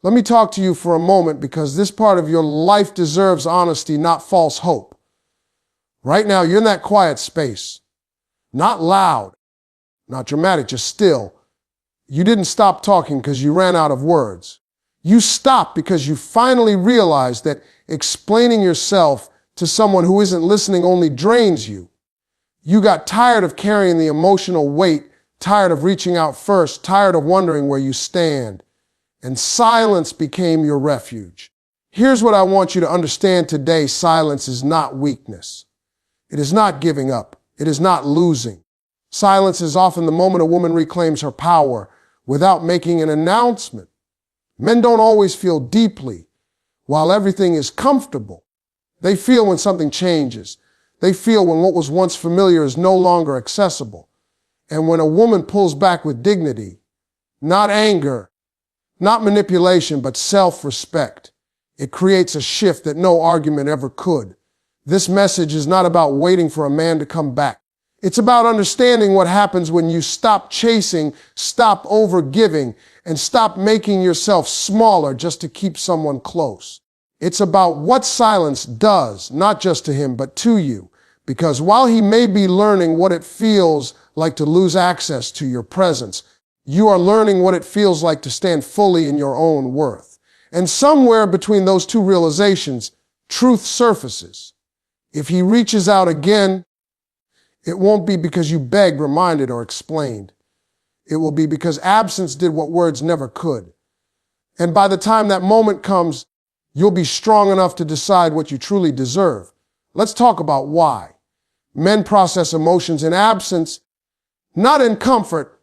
Let me talk to you for a moment because this part of your life deserves honesty, not false hope. Right now, you're in that quiet space. Not loud, not dramatic, just still. You didn't stop talking because you ran out of words. You stopped because you finally realized that explaining yourself to someone who isn't listening only drains you. You got tired of carrying the emotional weight, tired of reaching out first, tired of wondering where you stand. And silence became your refuge. Here's what I want you to understand today. Silence is not weakness. It is not giving up. It is not losing. Silence is often the moment a woman reclaims her power without making an announcement. Men don't always feel deeply while everything is comfortable. They feel when something changes. They feel when what was once familiar is no longer accessible. And when a woman pulls back with dignity, not anger, not manipulation, but self-respect, it creates a shift that no argument ever could. This message is not about waiting for a man to come back. It's about understanding what happens when you stop chasing, stop overgiving, and stop making yourself smaller just to keep someone close. It's about what silence does, not just to him, but to you. Because while he may be learning what it feels like to lose access to your presence, you are learning what it feels like to stand fully in your own worth. And somewhere between those two realizations, truth surfaces. If he reaches out again, it won't be because you begged, reminded, or explained. It will be because absence did what words never could. And by the time that moment comes, you'll be strong enough to decide what you truly deserve. Let's talk about why. Men process emotions in absence, not in comfort.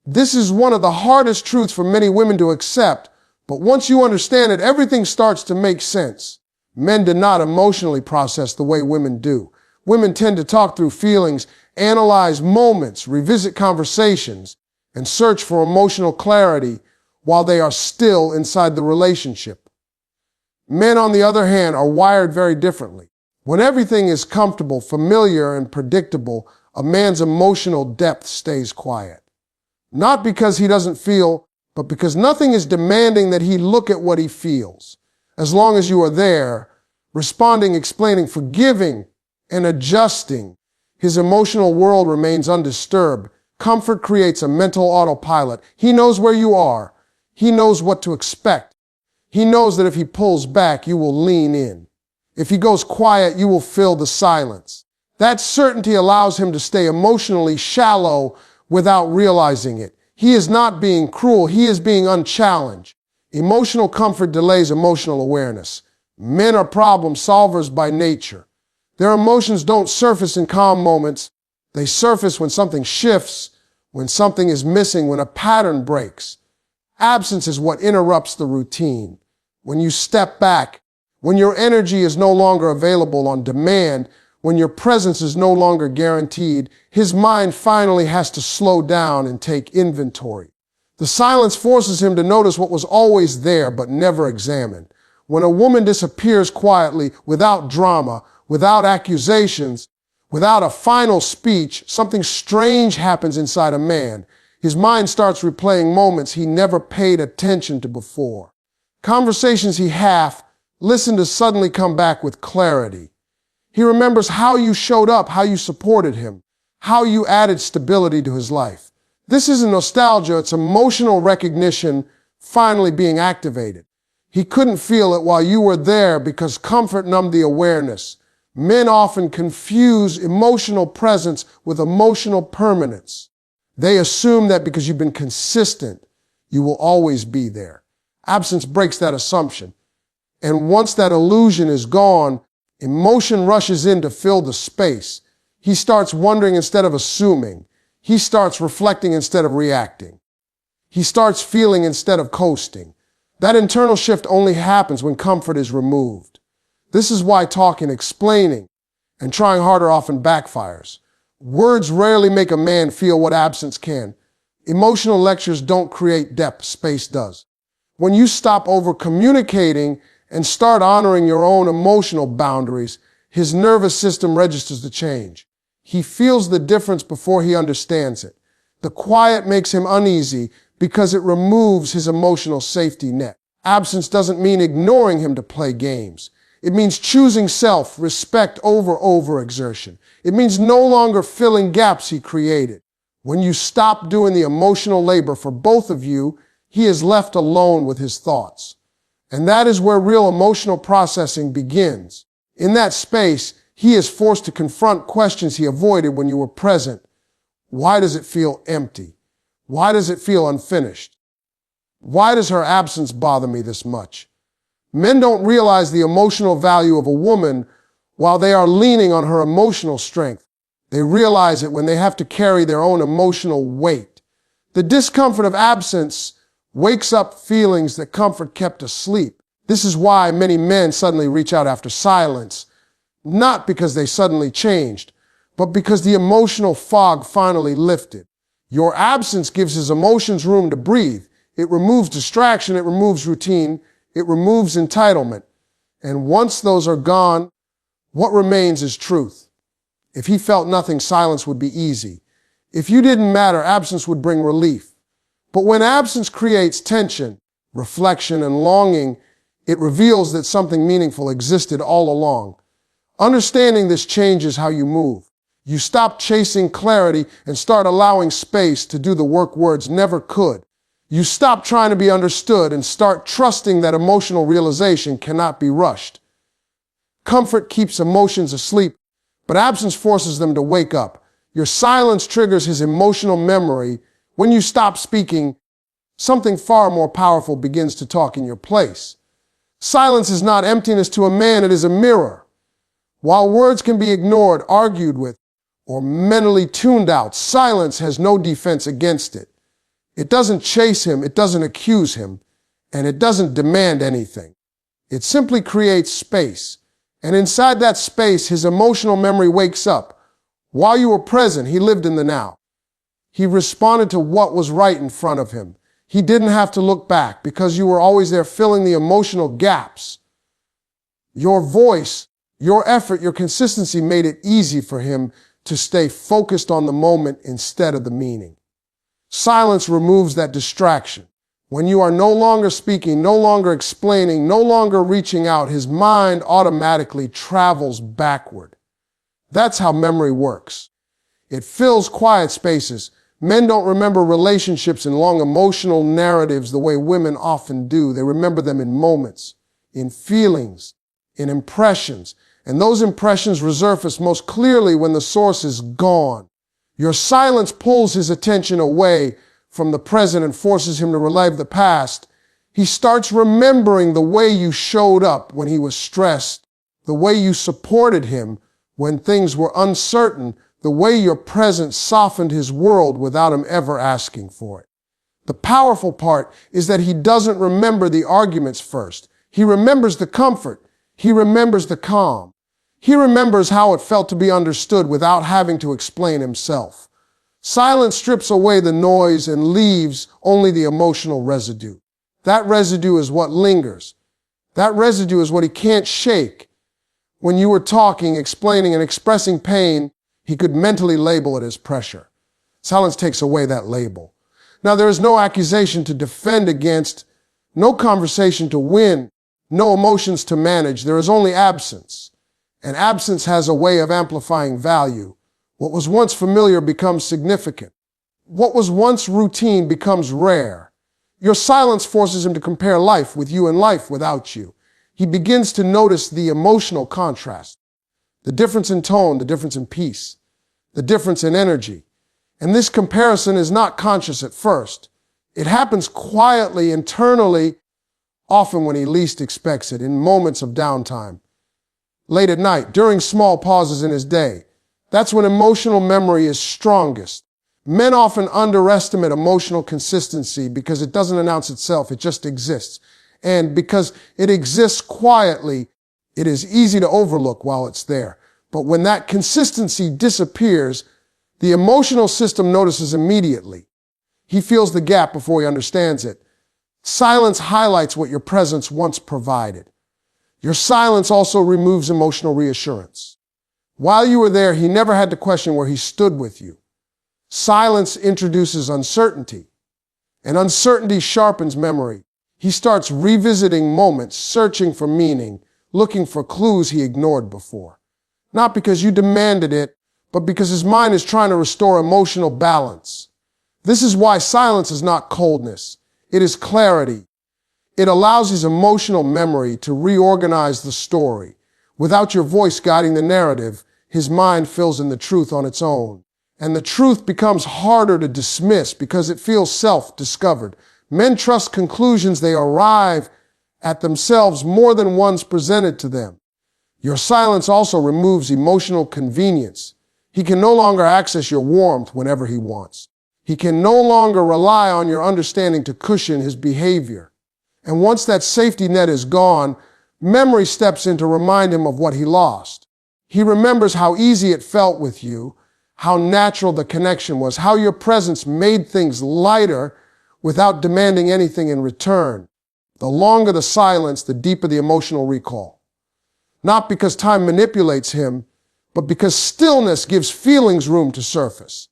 This is one of the hardest truths for many women to accept, but once you understand it, everything starts to make sense. Men do not emotionally process the way women do. Women tend to talk through feelings, analyze moments, revisit conversations, and search for emotional clarity while they are still inside the relationship. Men, on the other hand, are wired very differently. When everything is comfortable, familiar, and predictable, a man's emotional depth stays quiet. Not because he doesn't feel, but because nothing is demanding that he look at what he feels. As long as you are there, responding, explaining, forgiving, and adjusting, his emotional world remains undisturbed. Comfort creates a mental autopilot. He knows where you are. He knows what to expect. He knows that if he pulls back, you will lean in. If he goes quiet, you will fill the silence. That certainty allows him to stay emotionally shallow without realizing it. He is not being cruel. He is being unchallenged. Emotional comfort delays emotional awareness. Men are problem solvers by nature. Their emotions don't surface in calm moments. They surface when something shifts, when something is missing, when a pattern breaks. Absence is what interrupts the routine. When you step back, when your energy is no longer available on demand, when your presence is no longer guaranteed, his mind finally has to slow down and take inventory. The silence forces him to notice what was always there but never examined. When a woman disappears quietly, without drama, without accusations, without a final speech, something strange happens inside a man. His mind starts replaying moments he never paid attention to before. Conversations he half listened to suddenly come back with clarity. He remembers how you showed up, how you supported him, how you added stability to his life. This isn't nostalgia, it's emotional recognition finally being activated. He couldn't feel it while you were there because comfort numbed the awareness. Men often confuse emotional presence with emotional permanence. They assume that because you've been consistent, you will always be there. Absence breaks that assumption. And once that illusion is gone, emotion rushes in to fill the space. He starts wondering instead of assuming. He starts reflecting instead of reacting. He starts feeling instead of coasting. That internal shift only happens when comfort is removed. This is why talking, explaining, and trying harder often backfires. Words rarely make a man feel what absence can. Emotional lectures don't create depth, space does. When you stop over-communicating and start honoring your own emotional boundaries, his nervous system registers the change. He feels the difference before he understands it. The quiet makes him uneasy because it removes his emotional safety net. Absence doesn't mean ignoring him to play games. It means choosing self-respect over overexertion. It means no longer filling gaps he created. When you stop doing the emotional labor for both of you, he is left alone with his thoughts. And that is where real emotional processing begins. In that space, he is forced to confront questions he avoided when you were present. Why does it feel empty? Why does it feel unfinished? Why does her absence bother me this much? Men don't realize the emotional value of a woman while they are leaning on her emotional strength. They realize it when they have to carry their own emotional weight. The discomfort of absence wakes up feelings that comfort kept asleep. This is why many men suddenly reach out after silence, not because they suddenly changed, but because the emotional fog finally lifted. Your absence gives his emotions room to breathe. It removes distraction, it removes routine, it removes entitlement. And once those are gone, what remains is truth. If he felt nothing, silence would be easy. If you didn't matter, absence would bring relief. But when absence creates tension, reflection, and longing, it reveals that something meaningful existed all along. Understanding this changes how you move. You stop chasing clarity and start allowing space to do the work words never could. You stop trying to be understood and start trusting that emotional realization cannot be rushed. Comfort keeps emotions asleep, but absence forces them to wake up. Your silence triggers his emotional memory. When you stop speaking, something far more powerful begins to talk in your place. Silence is not emptiness to a man, it is a mirror. While words can be ignored, argued with, or mentally tuned out, silence has no defense against it. It doesn't chase him, it doesn't accuse him, and it doesn't demand anything. It simply creates space. And inside that space, his emotional memory wakes up. While you were present, he lived in the now. He responded to what was right in front of him. He didn't have to look back because you were always there filling the emotional gaps. Your voice, your effort, your consistency made it easy for him to stay focused on the moment instead of the meaning. Silence removes that distraction. When you are no longer speaking, no longer explaining, no longer reaching out, his mind automatically travels backward. That's how memory works. It fills quiet spaces. Men don't remember relationships in long emotional narratives the way women often do. They remember them in moments, in feelings, in impressions. And those impressions resurface most clearly when the source is gone. Your silence pulls his attention away from the present and forces him to relive the past. He starts remembering the way you showed up when he was stressed, the way you supported him when things were uncertain, the way your presence softened his world without him ever asking for it. The powerful part is that he doesn't remember the arguments first. He remembers the comfort. He remembers the calm. He remembers how it felt to be understood without having to explain himself. Silence strips away the noise and leaves only the emotional residue. That residue is what lingers. That residue is what he can't shake. When you were talking, explaining, and expressing pain, he could mentally label it as pressure. Silence takes away that label. Now, there is no accusation to defend against, no conversation to win, no emotions to manage. There is only absence. And absence has a way of amplifying value. What was once familiar becomes significant. What was once routine becomes rare. Your silence forces him to compare life with you and life without you. He begins to notice the emotional contrast, the difference in tone, the difference in peace, the difference in energy. And this comparison is not conscious at first. It happens quietly, internally, often when he least expects it, in moments of downtime. Late at night, during small pauses in his day. That's when emotional memory is strongest. Men often underestimate emotional consistency because it doesn't announce itself, it just exists. And because it exists quietly, it is easy to overlook while it's there. But when that consistency disappears, the emotional system notices immediately. He feels the gap before he understands it. Silence highlights what your presence once provided. Your silence also removes emotional reassurance. While you were there, he never had to question where he stood with you. Silence introduces uncertainty, and uncertainty sharpens memory. He starts revisiting moments, searching for meaning, looking for clues he ignored before. Not because you demanded it, but because his mind is trying to restore emotional balance. This is why silence is not coldness. It is clarity. It allows his emotional memory to reorganize the story. Without your voice guiding the narrative, his mind fills in the truth on its own. And the truth becomes harder to dismiss because it feels self-discovered. Men trust conclusions they arrive at themselves more than ones presented to them. Your silence also removes emotional convenience. He can no longer access your warmth whenever he wants. He can no longer rely on your understanding to cushion his behavior. And once that safety net is gone, memory steps in to remind him of what he lost. He remembers how easy it felt with you, how natural the connection was, how your presence made things lighter without demanding anything in return. The longer the silence, the deeper the emotional recall. Not because time manipulates him, but because stillness gives feelings room to surface.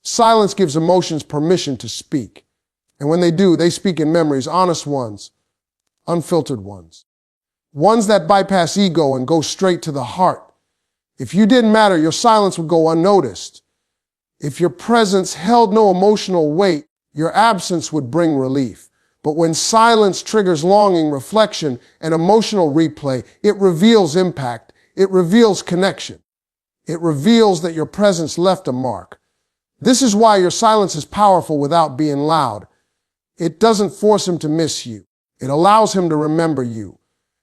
Silence gives emotions permission to speak. And when they do, they speak in memories, honest ones, unfiltered ones. Ones that bypass ego and go straight to the heart. If you didn't matter, your silence would go unnoticed. If your presence held no emotional weight, your absence would bring relief. But when silence triggers longing, reflection, and emotional replay, it reveals impact. It reveals connection. It reveals that your presence left a mark. This is why your silence is powerful without being loud. It doesn't force him to miss you. It allows him to remember you.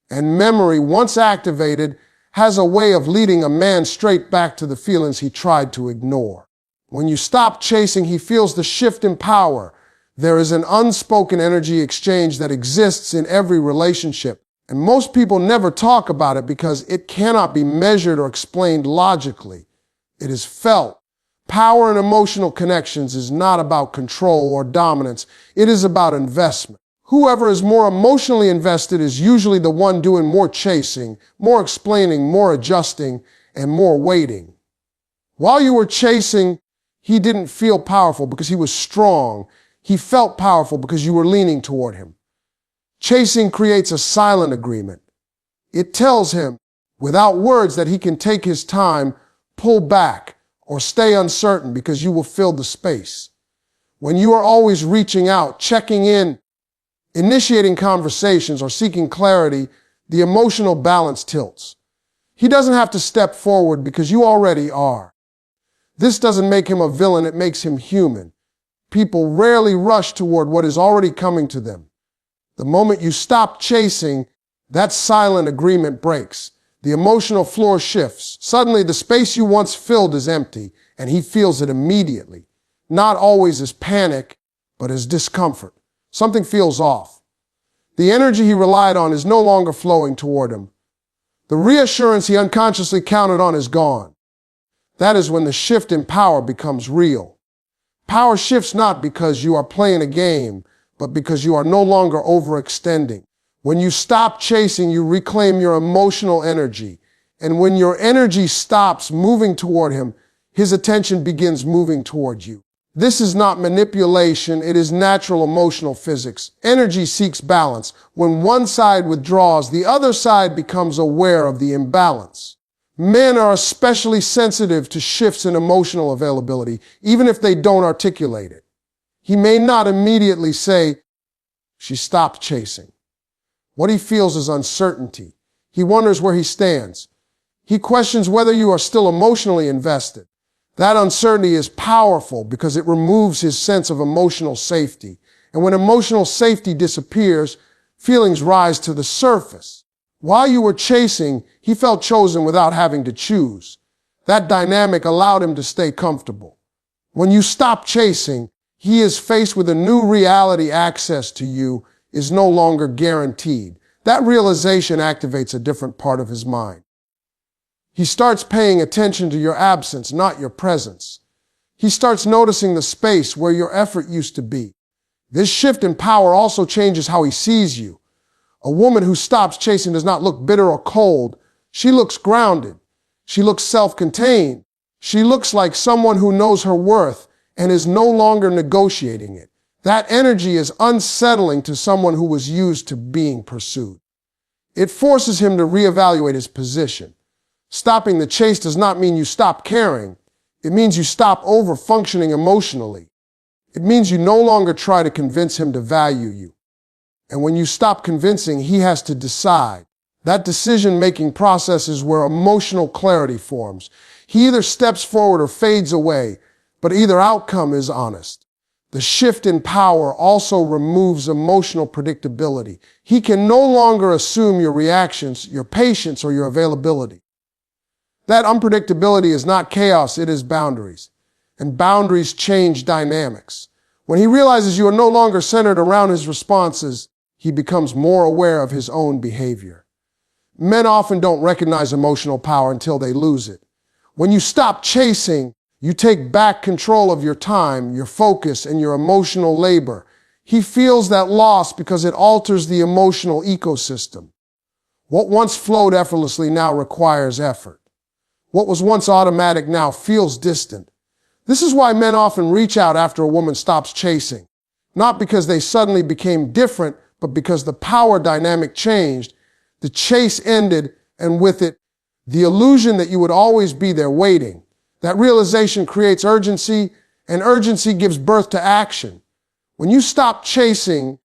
And memory, once activated, has a way of leading a man straight back to the feelings he tried to ignore. When you stop chasing, he feels the shift in power. There is an unspoken energy exchange that exists in every relationship. And most people never talk about it because it cannot be measured or explained logically. It is felt. Power and emotional connections is not about control or dominance. It is about investment. Whoever is more emotionally invested is usually the one doing more chasing, more explaining, more adjusting, and more waiting. While you were chasing, he didn't feel powerful because he was strong. He felt powerful because you were leaning toward him. Chasing creates a silent agreement. It tells him, without words, that he can take his time, pull back, or stay uncertain because you will fill the space. When you are always reaching out, checking in, initiating conversations, or seeking clarity, the emotional balance tilts. He doesn't have to step forward because you already are. This doesn't make him a villain, it makes him human. People rarely rush toward what is already coming to them. The moment you stop chasing, that silent agreement breaks. The emotional floor shifts. Suddenly, the space you once filled is empty, and he feels it immediately. Not always as panic, but as discomfort. Something feels off. The energy he relied on is no longer flowing toward him. The reassurance he unconsciously counted on is gone. That is when the shift in power becomes real. Power shifts not because you are playing a game, but because you are no longer overextending. When you stop chasing, you reclaim your emotional energy. And when your energy stops moving toward him, his attention begins moving toward you. This is not manipulation, it is natural emotional physics. Energy seeks balance. When one side withdraws, the other side becomes aware of the imbalance. Men are especially sensitive to shifts in emotional availability, even if they don't articulate it. He may not immediately say, "She stopped chasing." What he feels is uncertainty. He wonders where he stands. He questions whether you are still emotionally invested. That uncertainty is powerful because it removes his sense of emotional safety. And when emotional safety disappears, feelings rise to the surface. While you were chasing, he felt chosen without having to choose. That dynamic allowed him to stay comfortable. When you stop chasing, he is faced with a new reality. Access to you is no longer guaranteed. That realization activates a different part of his mind. He starts paying attention to your absence, not your presence. He starts noticing the space where your effort used to be. This shift in power also changes how he sees you. A woman who stops chasing does not look bitter or cold. She looks grounded. She looks self-contained. She looks like someone who knows her worth and is no longer negotiating it. That energy is unsettling to someone who was used to being pursued. It forces him to reevaluate his position. Stopping the chase does not mean you stop caring. It means you stop over-functioning emotionally. It means you no longer try to convince him to value you. And when you stop convincing, he has to decide. That decision-making process is where emotional clarity forms. He either steps forward or fades away, but either outcome is honest. The shift in power also removes emotional predictability. He can no longer assume your reactions, your patience, or your availability. That unpredictability is not chaos, it is boundaries. And boundaries change dynamics. When he realizes you are no longer centered around his responses, he becomes more aware of his own behavior. Men often don't recognize emotional power until they lose it. When you stop chasing, you take back control of your time, your focus, and your emotional labor. He feels that loss because it alters the emotional ecosystem. What once flowed effortlessly now requires effort. What was once automatic now feels distant. This is why men often reach out after a woman stops chasing. Not because they suddenly became different, but because the power dynamic changed. The chase ended, and with it, the illusion that you would always be there waiting. That realization creates urgency, and urgency gives birth to action. When you stop chasing,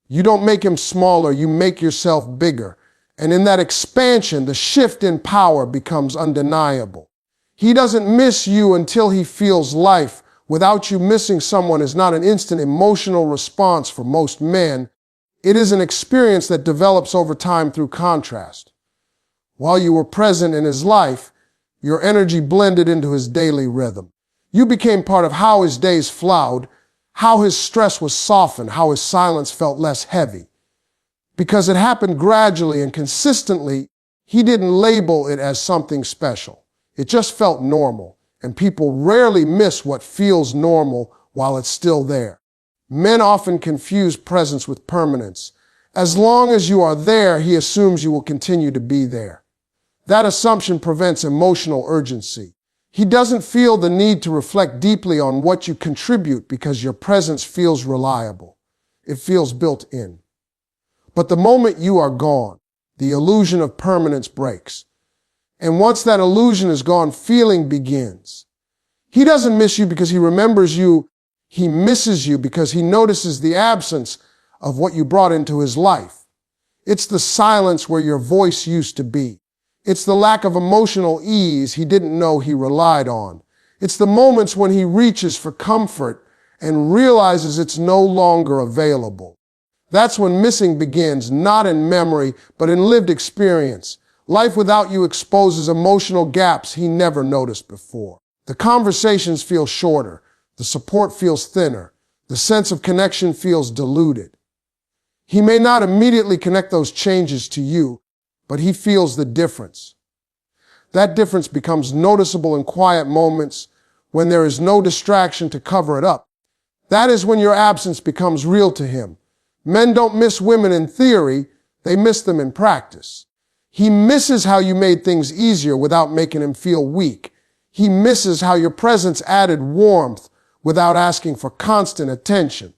you don't make him smaller, you make yourself bigger. And in that expansion, the shift in power becomes undeniable. He doesn't miss you until he feels life. Without you missing someone is not an instant emotional response for most men. It is an experience that develops over time through contrast. While you were present in his life, your energy blended into his daily rhythm. You became part of how his days flowed, how his stress was softened, how his silence felt less heavy. Because it happened gradually and consistently, he didn't label it as something special. It just felt normal, and people rarely miss what feels normal while it's still there. Men often confuse presence with permanence. As long as you are there, he assumes you will continue to be there. That assumption prevents emotional urgency. He doesn't feel the need to reflect deeply on what you contribute because your presence feels reliable. It feels built in. But the moment you are gone, the illusion of permanence breaks. And once that illusion is gone, feeling begins. He doesn't miss you because he remembers you. He misses you because he notices the absence of what you brought into his life. It's the silence where your voice used to be. It's the lack of emotional ease he didn't know he relied on. It's the moments when he reaches for comfort and realizes it's no longer available. That's when missing begins, not in memory, but in lived experience. Life without you exposes emotional gaps he never noticed before. The conversations feel shorter. The support feels thinner. The sense of connection feels diluted. He may not immediately connect those changes to you, but he feels the difference. That difference becomes noticeable in quiet moments when there is no distraction to cover it up. That is when your absence becomes real to him. Men don't miss women in theory, they miss them in practice. He misses how you made things easier without making him feel weak. He misses how your presence added warmth without asking for constant attention.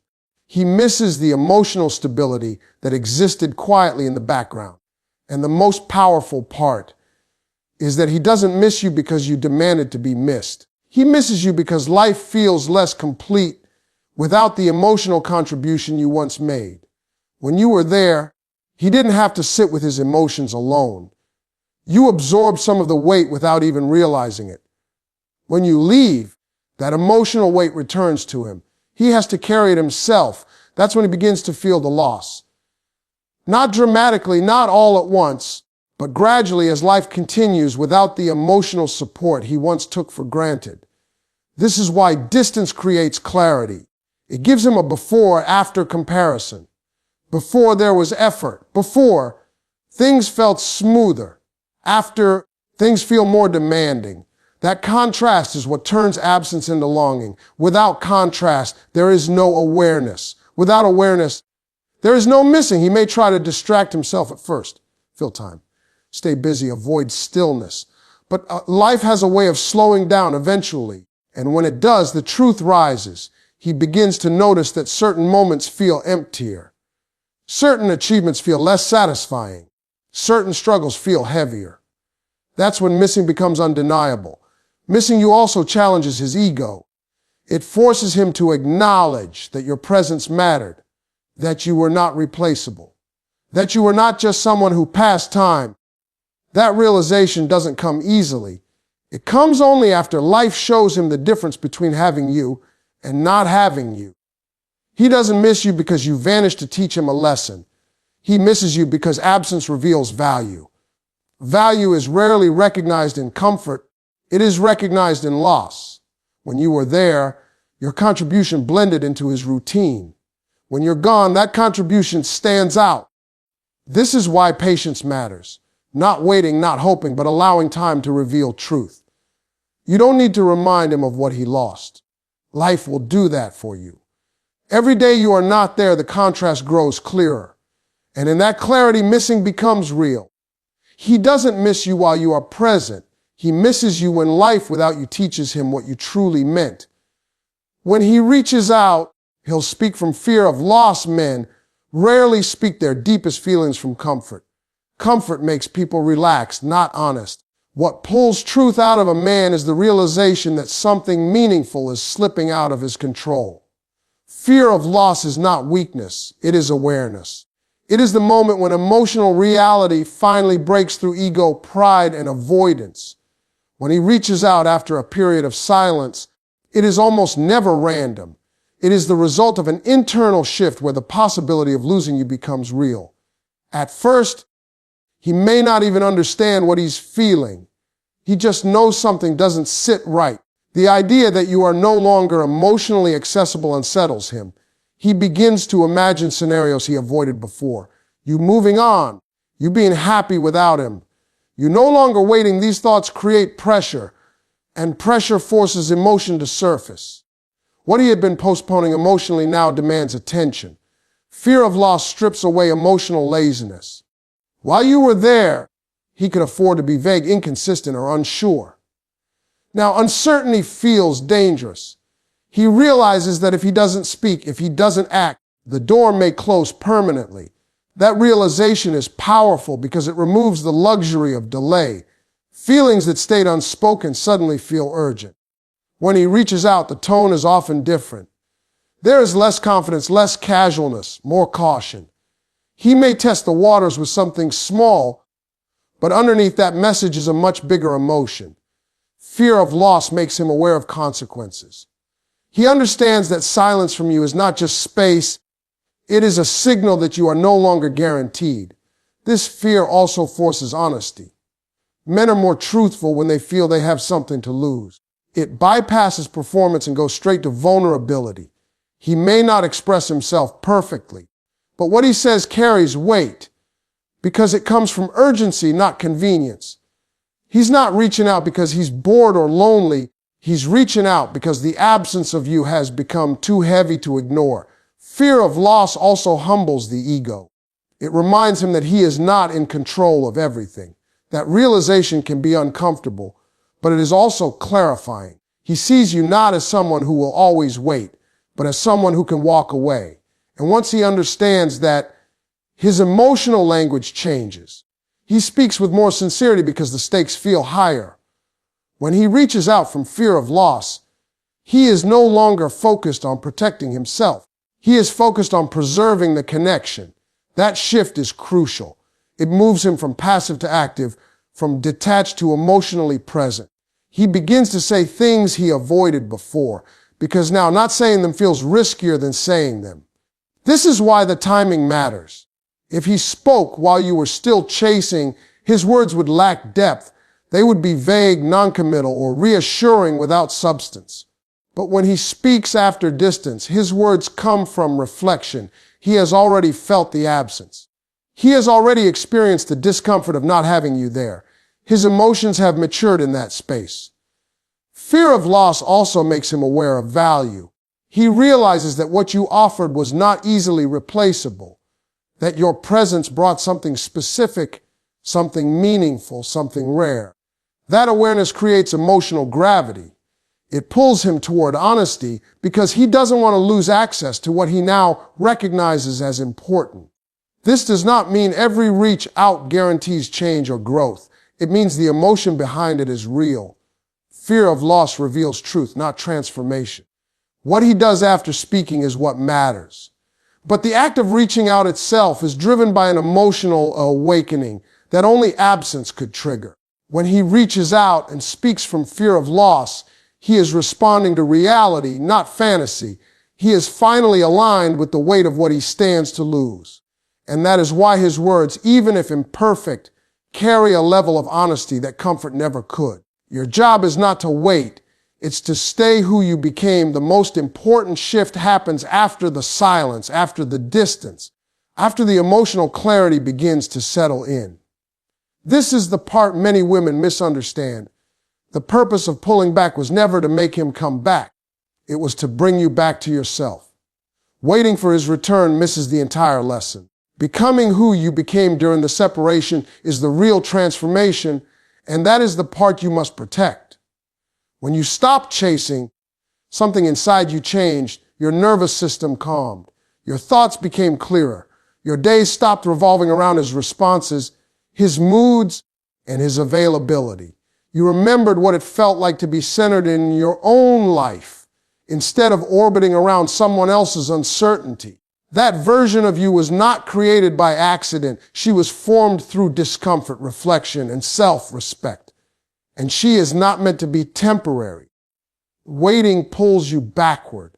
He misses the emotional stability that existed quietly in the background. And the most powerful part is that he doesn't miss you because you demanded to be missed. He misses you because life feels less complete without the emotional contribution you once made. When you were there, he didn't have to sit with his emotions alone. You absorbed some of the weight without even realizing it. When you leave, that emotional weight returns to him. He has to carry it himself. That's when he begins to feel the loss. Not dramatically, not all at once, but gradually as life continues without the emotional support he once took for granted. This is why distance creates clarity. It gives him a before-after comparison. Before there was effort. Before, things felt smoother. After, things feel more demanding. That contrast is what turns absence into longing. Without contrast, there is no awareness. Without awareness, there is no missing. He may try to distract himself at first. Fill time. Stay busy. Avoid stillness. But life has a way of slowing down eventually. And when it does, the truth rises. he begins to notice that certain moments feel emptier. Certain achievements feel less satisfying. Certain struggles feel heavier. That's when missing becomes undeniable. Missing you also challenges his ego. It forces him to acknowledge that your presence mattered, that you were not replaceable, that you were not just someone who passed time. That realization doesn't come easily. It comes only after life shows him the difference between having you and not having you. He doesn't miss you because you vanished to teach him a lesson. He misses you because absence reveals value. Value is rarely recognized in comfort. It is recognized in loss. When you were there, your contribution blended into his routine. When you're gone, that contribution stands out. This is why patience matters. Not waiting, not hoping, but allowing time to reveal truth. You don't need to remind him of what he lost. Life will do that for you. Every day you are not there, the contrast grows clearer. And in that clarity, missing becomes real. He doesn't miss you while you are present. He misses you when life without you teaches him what you truly meant. When he reaches out, he'll speak from fear of loss. Men rarely speak their deepest feelings from comfort. Comfort makes people relaxed, not honest. What pulls truth out of a man is the realization that something meaningful is slipping out of his control. Fear of loss is not weakness, it is awareness. It is the moment when emotional reality finally breaks through ego, pride, and avoidance. When he reaches out after a period of silence, it is almost never random. It is the result of an internal shift where the possibility of losing you becomes real. At first, he may not even understand what he's feeling. He just knows something doesn't sit right. The idea that you are no longer emotionally accessible unsettles him. He begins to imagine scenarios he avoided before. You moving on. You being happy without him. You no longer waiting. These thoughts create pressure, and pressure forces emotion to surface. What he had been postponing emotionally now demands attention. Fear of loss strips away emotional laziness. While you were there, he could afford to be vague, inconsistent, or unsure. Now, uncertainty feels dangerous. He realizes that if he doesn't speak, if he doesn't act, the door may close permanently. That realization is powerful because it removes the luxury of delay. Feelings that stayed unspoken suddenly feel urgent. When he reaches out, the tone is often different. There is less confidence, less casualness, more caution. He may test the waters with something small, but underneath that message is a much bigger emotion. Fear of loss makes him aware of consequences. He understands that silence from you is not just space, it is a signal that you are no longer guaranteed. This fear also forces honesty. Men are more truthful when they feel they have something to lose. It bypasses performance and goes straight to vulnerability. He may not express himself perfectly, but what he says carries weight because it comes from urgency, not convenience. He's not reaching out because he's bored or lonely. He's reaching out because the absence of you has become too heavy to ignore. Fear of loss also humbles the ego. It reminds him that he is not in control of everything. That realization can be uncomfortable, but it is also clarifying. He sees you not as someone who will always wait, but as someone who can walk away. And once he understands that, his emotional language changes. He speaks with more sincerity because the stakes feel higher. When he reaches out from fear of loss, he is no longer focused on protecting himself. He is focused on preserving the connection. That shift is crucial. It moves him from passive to active, from detached to emotionally present. He begins to say things he avoided before, because now not saying them feels riskier than saying them. This is why the timing matters. If he spoke while you were still chasing, his words would lack depth. They would be vague, noncommittal, or reassuring without substance. But when he speaks after distance, his words come from reflection. He has already felt the absence. He has already experienced the discomfort of not having you there. His emotions have matured in that space. Fear of loss also makes him aware of value. He realizes that what you offered was not easily replaceable, that your presence brought something specific, something meaningful, something rare. That awareness creates emotional gravity. It pulls him toward honesty because he doesn't want to lose access to what he now recognizes as important. This does not mean every reach out guarantees change or growth. It means the emotion behind it is real. Fear of loss reveals truth, not transformation. What he does after speaking is what matters. But the act of reaching out itself is driven by an emotional awakening that only absence could trigger. When he reaches out and speaks from fear of loss, he is responding to reality, not fantasy. He is finally aligned with the weight of what he stands to lose. And that is why his words, even if imperfect, carry a level of honesty that comfort never could. Your job is not to wait. It's to stay who you became. The most important shift happens after the silence, after the distance, after the emotional clarity begins to settle in. This is the part many women misunderstand. The purpose of pulling back was never to make him come back. It was to bring you back to yourself. Waiting for his return misses the entire lesson. Becoming who you became during the separation is the real transformation, and that is the part you must protect. When you stopped chasing, something inside you changed, your nervous system calmed, your thoughts became clearer, your days stopped revolving around his responses, his moods, and his availability. You remembered what it felt like to be centered in your own life instead of orbiting around someone else's uncertainty. That version of you was not created by accident. She was formed through discomfort, reflection, and self-respect. And she is not meant to be temporary. Waiting pulls you backward.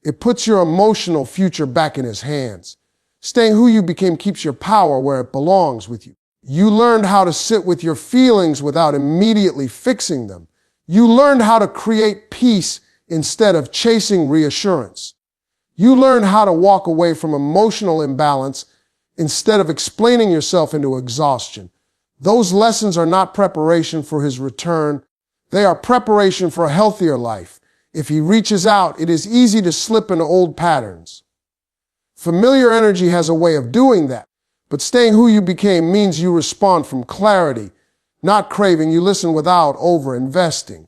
It puts your emotional future back in his hands. Staying who you became keeps your power where it belongs with you. You learned how to sit with your feelings without immediately fixing them. You learned how to create peace instead of chasing reassurance. You learned how to walk away from emotional imbalance instead of explaining yourself into exhaustion. Those lessons are not preparation for his return. They are preparation for a healthier life. If he reaches out, it is easy to slip into old patterns. Familiar energy has a way of doing that, but staying who you became means you respond from clarity, not craving. You listen without over-investing.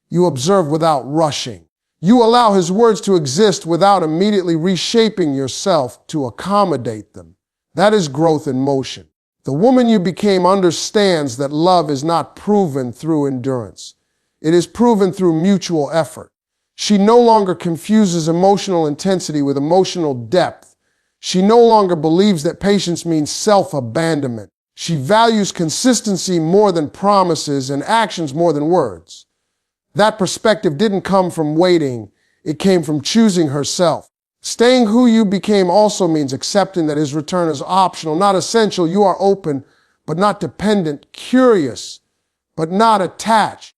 You observe without rushing. You allow his words to exist without immediately reshaping yourself to accommodate them. That is growth in motion. The woman you became understands that love is not proven through endurance. It is proven through mutual effort. She no longer confuses emotional intensity with emotional depth. She no longer believes that patience means self-abandonment. She values consistency more than promises and actions more than words. That perspective didn't come from waiting. It came from choosing herself. Staying who you became also means accepting that his return is optional, not essential. You are open, but not dependent, curious, but not attached,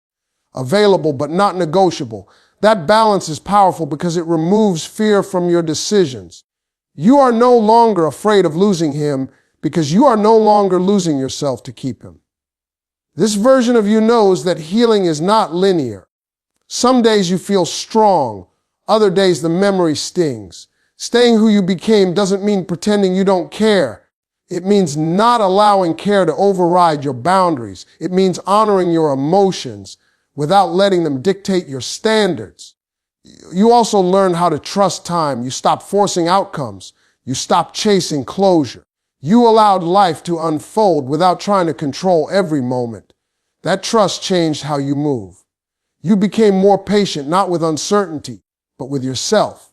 available, but not negotiable. That balance is powerful because it removes fear from your decisions. You are no longer afraid of losing him because you are no longer losing yourself to keep him. This version of you knows that healing is not linear. Some days you feel strong, other days the memory stings. Staying who you became doesn't mean pretending you don't care. It means not allowing care to override your boundaries. It means honoring your emotions without letting them dictate your standards. You also learn how to trust time. You stop forcing outcomes. You stop chasing closure. You allowed life to unfold without trying to control every moment. That trust changed how you move. You became more patient, not with uncertainty, but with yourself.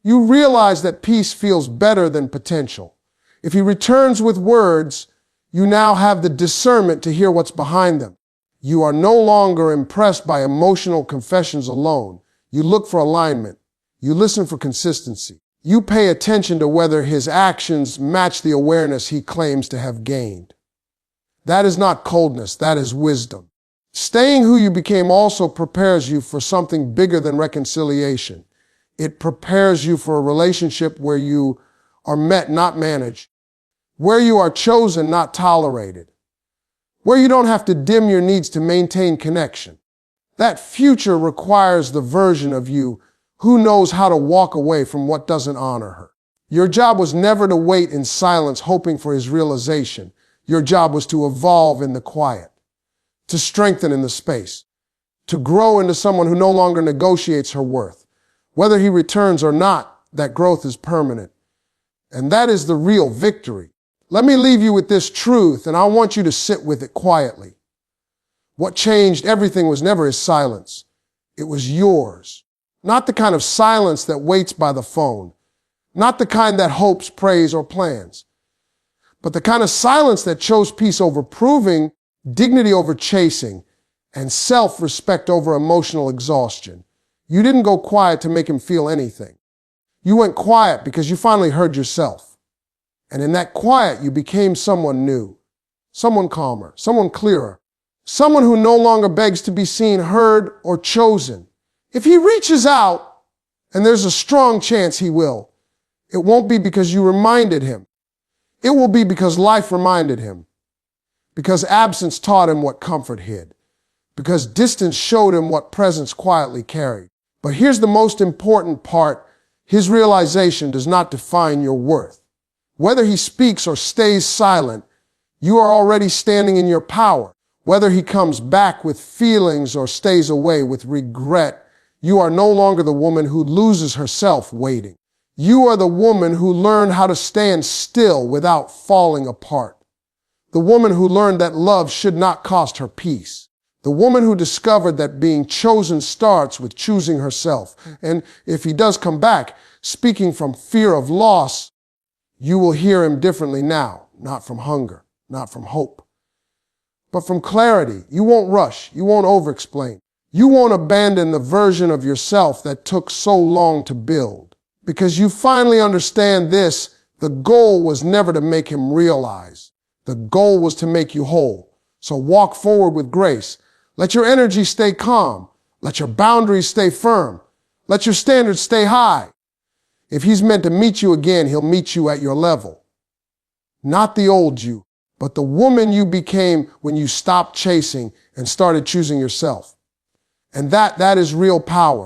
You realize that peace feels better than potential. If he returns with words, you now have the discernment to hear what's behind them. You are no longer impressed by emotional confessions alone. You look for alignment. You listen for consistency. You pay attention to whether his actions match the awareness he claims to have gained. That is not coldness, that is wisdom. Staying who you became also prepares you for something bigger than reconciliation. It prepares you for a relationship where you are met, not managed, where you are chosen, not tolerated, where you don't have to dim your needs to maintain connection. That future requires the version of you who knows how to walk away from what doesn't honor her. Your job was never to wait in silence hoping for his realization. Your job was to evolve in the quiet, to strengthen in the space, to grow into someone who no longer negotiates her worth. Whether he returns or not, that growth is permanent. And that is the real victory. Let me leave you with this truth, and I want you to sit with it quietly. What changed everything was never his silence. It was yours. Not the kind of silence that waits by the phone. Not the kind that hopes, prays, or plans. But the kind of silence that chose peace over proving, dignity over chasing, and self-respect over emotional exhaustion. You didn't go quiet to make him feel anything. You went quiet because you finally heard yourself. And in that quiet, you became someone new, someone calmer, someone clearer, someone who no longer begs to be seen, heard, or chosen. If he reaches out, and there's a strong chance he will, it won't be because you reminded him. It will be because life reminded him. Because absence taught him what comfort hid. Because distance showed him what presence quietly carried. But here's the most important part. His realization does not define your worth. Whether he speaks or stays silent, you are already standing in your power. Whether he comes back with feelings or stays away with regret, you are no longer the woman who loses herself waiting. You are the woman who learned how to stand still without falling apart. The woman who learned that love should not cost her peace. The woman who discovered that being chosen starts with choosing herself. And if he does come back, speaking from fear of loss, you will hear him differently now, not from hunger, not from hope, but from clarity. You won't rush. You won't over-explain. You won't abandon the version of yourself that took so long to build. Because you finally understand this, the goal was never to make him realize. The goal was to make you whole. So walk forward with grace. Let your energy stay calm. Let your boundaries stay firm. Let your standards stay high. If he's meant to meet you again, he'll meet you at your level. Not the old you, but the woman you became when you stopped chasing and started choosing yourself. And that is real power.